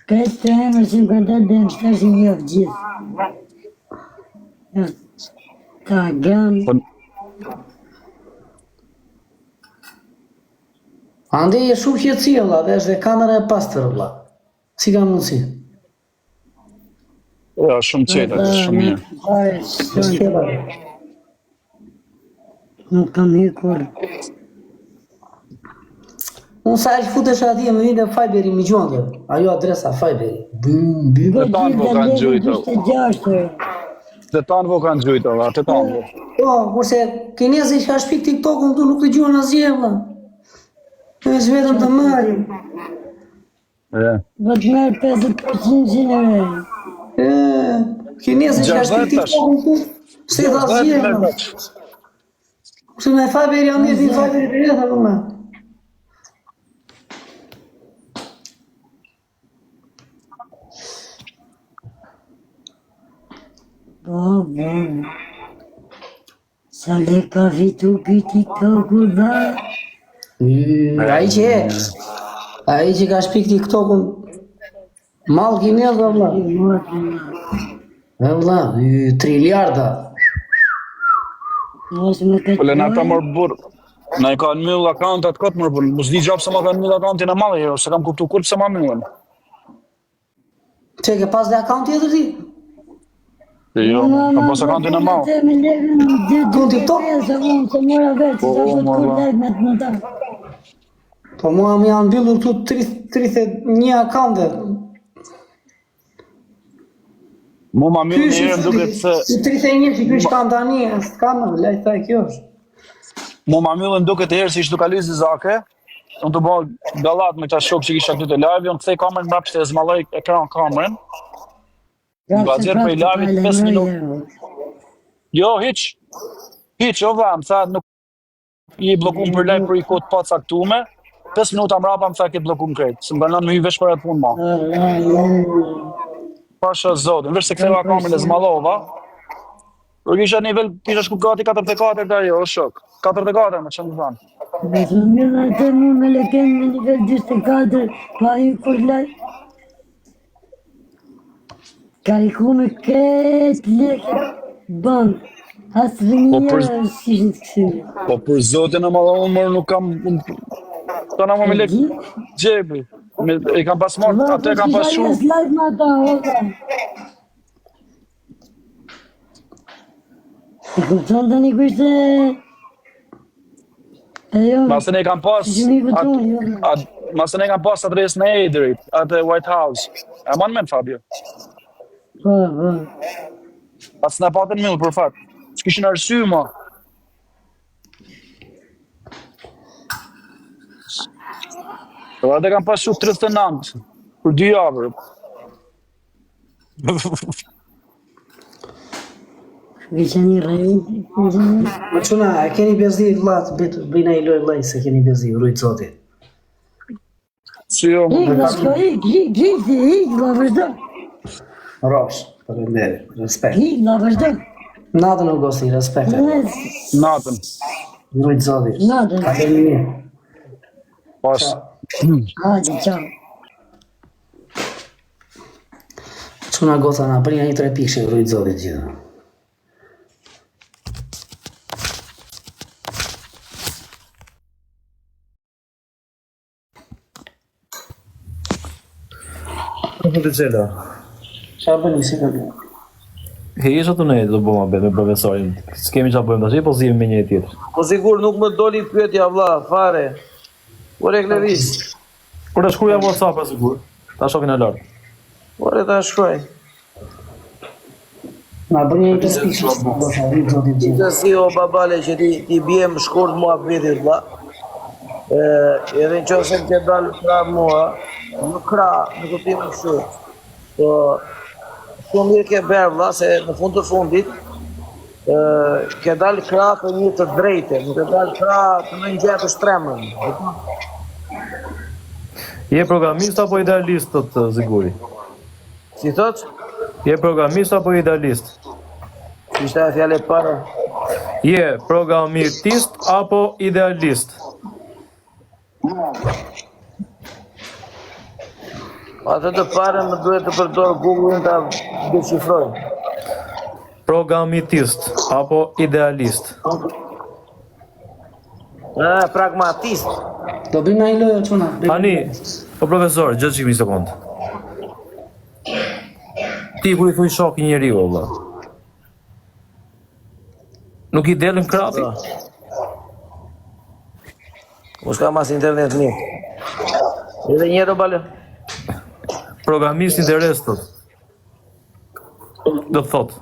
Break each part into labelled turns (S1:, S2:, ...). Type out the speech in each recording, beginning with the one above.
S1: Këtë të emër 58 dhe më shtashin njëftë gjithë. Ta gëmë.
S2: Ande e shumë qetësia, vlla, dhe është dhe kamera e pastër, vlla. Si ka mundësi?
S3: Ja, shumë qeta, shumë mirë.
S1: Nuk kam hikur.
S2: Unë sa e që futesh atje më vinde Fiberi më gjonde. Ajo adresa Fiberi.
S3: Të tanë po kanë gjujtë. Të tanë po kanë gjujtë, vlla, të tanë po.
S2: Po, kurse kinezi që ka shpik TikTok-ën këtu nuk të gjuhën asgjë, vlla. Është vetëm të marrim.
S1: Do të merë 50% gjinëve.
S2: Kinezi që ka shpik TikTok-ën këtu, se dhe asgjë, vlla. Kurse me Fiberi janë njështë një Fiberi të jetë, vlla.
S1: Po, sa le ka fitu për TikTok-u dha?
S2: Ai që ka shpik TikTok-un mal kinez, valla. Valla, triliarda.
S3: Pole na ka mërë burë. Na i ka në mjëllë akantat këtë mërë burë. Mos di gjopë se ma ka në mjëllë akantin e malë, jo, se kam kuptu kur pëse ma mjëllën.
S2: Që ke pas dhe akant tjetër ti?
S3: Jo, kam pas akantin e malë.
S2: Ku në TikTok? Po mua më janë mbyllur këtu 31 akante.
S3: Mu ma mjëllë një herë duket se...
S2: 31 që kjo shkan tani, s'ka më, lejtë taj kjo është.
S3: Mu ma mjëllë duket e herë si ishtu ka lyzi zake, unë të bëhë galat me qa shok që kisha këtu të live, unë këthej kamerën mrap që të zmaloj ekran kamerën. Nga zirë për i live 5 minutë. Jo, hiq, o vëm, tha nuk i blokun për live për i kodë pa caktume, 5 minuta mrapa më tha ke blokun krejtë, se më banon me i vesh për e punë ma. Pasha zotin, vesh se këtheva kamerën e zmalova, por kisha nivel, kisha shku gati 44 dhe jo, shok, 44 me që më thanë.
S1: Dhe të mjëllë atë mu me leken me nivel 24, pa i kur live. Ka i ku me këtë leke banë, asë vënija si shëtë kësime.
S3: Po për zotin e madhe unë mërë nuk kam, ta na më me lekë gjepi, e kam pas marrë, atë e kam pas shumë.
S1: Live ma ta, oka. E kupton të një kërse...
S3: Masën e kam pas, masën e kam pas adresën e Ederit, atë White House. E manë men, Fabio?
S1: Po.
S3: Pas në patën millë, për fat. Që kishin arsy, ma. Dhe atë kam pas shumë 39, për 2 javër.
S1: Vishë një rejtë.
S2: Më quna, e keni bezdi vlatë, bëjna i loj lej se keni bezdi, rujtë zotit.
S3: Si jo,
S1: Ik, la vazhdo.
S2: Rosh, përënderi, respekt.
S1: La vazhdo.
S2: Natën o gosti, respekt.
S3: natën.
S2: Rujtë zotit.
S1: Natën.
S2: A keni mirë.
S3: Pas.
S1: Hajde, qau.
S2: Quna gota na përja një 3 pikëshe, rujtë zotit gjithë.
S4: Për të qela.
S2: Qa bëni, si ka bëni?
S4: Isha të nejtë do bëma me profesorin. S'kemi qa bëjmë të që, po zhjim me një tjetër.
S5: Po sigur nuk më doli pyetja vlla, fare. Por e klevis.
S4: Por e shkruja WhatsApp e sigur. Ta shokin e lartë.
S5: Por e ta shkruaj.
S2: Na bëni një 3 pikëshe, rujtë zotit gjithë.
S5: Që si o babale që ti bjem shkurt mua vetit vlla. Edhe në qëse më ke dalë pra mua, nuk kra, nuk të pimë kështu. Po, shumë mirë ke berë vlla, se në fund të fundit, ke dalë kra të një të drejte, nuk ke dalë kra të në një gjetë shtremën.
S4: Je programist apo idealist, të Ziguri?
S5: Si thot?
S4: Je programist apo idealist?
S5: Ishte e fjale para.
S4: Je programitist apo idealist?
S5: Atë të parën më duhet të përdor Google-in ta deshifroj.
S4: Programitist apo idealist?
S5: Pragmatist.
S2: Do bëjmë ai lojë çuna.
S4: Tani, po profesor, gjë çik një sekond. Ti kur i thuj shok një njeriu, valla. Nuk i delën krapi?
S5: Mos ka mas internet mirë. Edhe një herë balë.
S4: Programist interes thot. Do thot.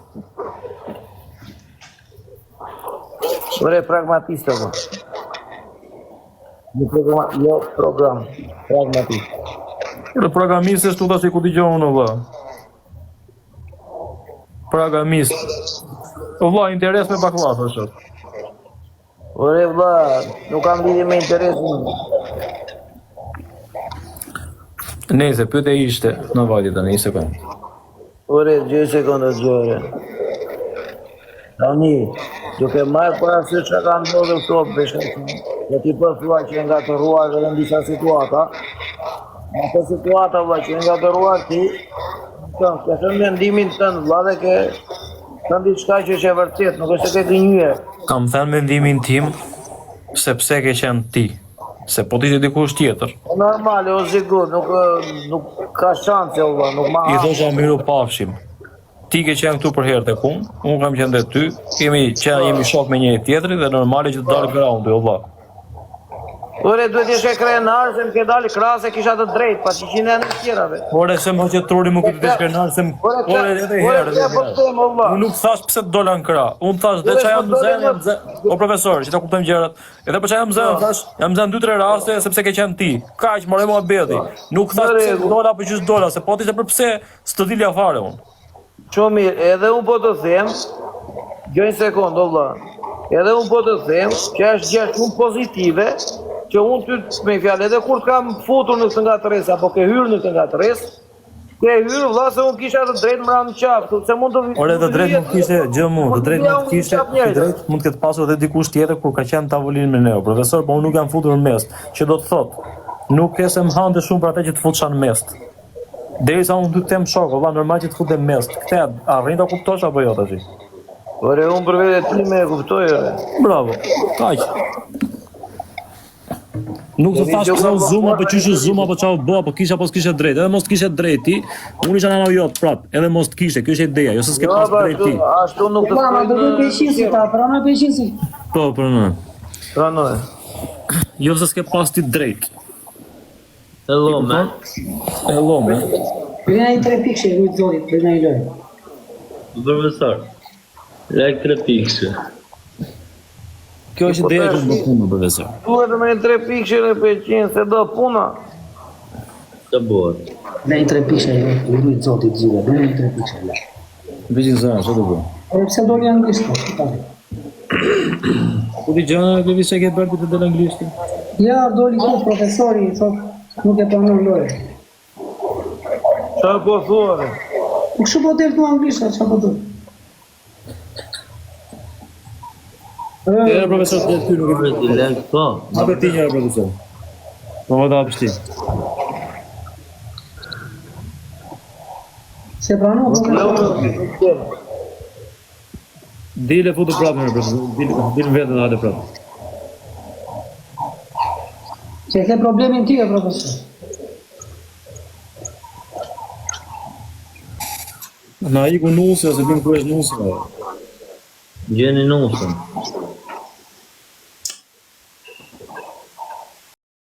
S5: Ore pragmatist apo. Jo program. Pragmatist.
S4: Për programist është tu tash i ku dëgjon unë valla. Programist. O vlla, interes me bakllaf është.
S5: Ore vlla, nuk kam lidhje me interesin.
S4: Nëse pyetja ishte, në vajti tani një sekond.
S5: Ore, 2 sekonda gjore. Tani, duke marrë parasysh çka ka ndodhur këto beshkë. Do t'i po thua që nga të ruar edhe në disa situata. Në ato situata vlla që nga të ruar ti, ka thënë mendimin tënd vlla dhe ke thënë diçka që është e vërtet, nuk është se ke gënjye.
S4: Kam thënë mendimin tim sepse ke qenë ti. Se po ti dikush tjetër.
S5: Normale, o zigur, nuk ka shanse vlla, nuk ma.
S4: I thosha miru pafshim. Ti ke qenë këtu për herë tek unë kam qenë te ty, jemi shok me njëri tjetrin dhe normale që të dalë groundi, o vlla.
S5: Ore, duhet ishe krenar, se më ke dalë krase kisha të drejt, pa që qine në tjerave.
S4: Ore, se më që truri më këtë të shkrenar, se më... Ore, edhe herë. Unë nuk thash pse të dola në kra. Unë thash, dhe që jam në zenë, o profesor, që ta kuptojmë gjerat. Edhe për që jam zenë, thash, jam zenë 2-3 raste, sepse ke qenë ti. Kaq, more mua bedi. Nuk thash pse të dola, për qështë dola, se po t'ishte për pse, së të dilja fare unë.
S5: Shumë mirë, edhe unë po të them, gjojnë sekundë, o vlla. Edhe unë po të them, që është gjë shumë pozitive, që unë ty me fjallë, edhe kur kam futur në këtë nga të res, apo ke hyrë në këtë nga të res, ke hyrë vlla se unë kisha të drejtë më ramë qafë, se mund të...
S4: Ore, të drejtë mund kishte gjë mund, të drejtë mund këtë pasur edhe dikush tjetër kur ka qenë tavolinë me neo. Profesor, po unë nuk jam futur në mes, që do të thotë, nuk kese më hante shumë për ate që të futësha në mes. Derisa unë ty të tem shok, valla normal që të futem mes. Këtë arrin ta kuptosh apo jo tash?
S5: Ore, unë për vete ti me e kuptoj, ore.
S4: Bravo, kaq. Nuk të thash pëse u zuma, për qysh u zuma, për qa u bo, për kisha, për s'kishe drejt. Edhe mos t'kishe drejt ti, unë isha në jot prap, edhe mos t'kishe, kjo është ideja, jo se s'ke pas drejt ti.
S5: Ashtu nuk të
S2: Mama, do të peshisi ta, prana peshisi.
S4: Po, pranoj.
S5: Pranoj.
S4: Jo se s'ke pas ti drejt.
S6: Hello, man.
S4: Hello, man.
S2: Bëjna i 3 pikëshe, rujtë zorit, bëjna i lojë.
S6: Profesor, lek 3 pikëshe.
S4: Kjo është ideja që më punë, profesor.
S5: Duhet me 3 pikëshe në peqin, se do puna.
S6: Të bërë.
S2: Bëjna i 3 pikëshe, rujtë zotit zhjua, bëjna i 3 pikëshe.
S4: Vëgjën zëra, që të bërë?
S2: Ore, pse doli anglisht, po, këtari.
S4: Ku ti gjana e këvi se ke bërë për të delë anglishti?
S2: Ja, doli ku profesori, thot, nuk e pranon lojë.
S5: Qa po thuare?
S2: Nuk shumë po delë tu anglisht, qa po du?
S4: Era profesor të ty nuk e bërë.
S6: Ti lek po.
S4: Ma për ti njëra, profesor. Po më da pështi.
S2: Se pranon, profesori.
S4: Dile futu prapë në profesor. Dile vetë në hate prapë.
S2: Se ke problemin ti, profesor.
S4: Na i ku nusë, ose bim kërësh nusë.
S6: Gjeni nusën.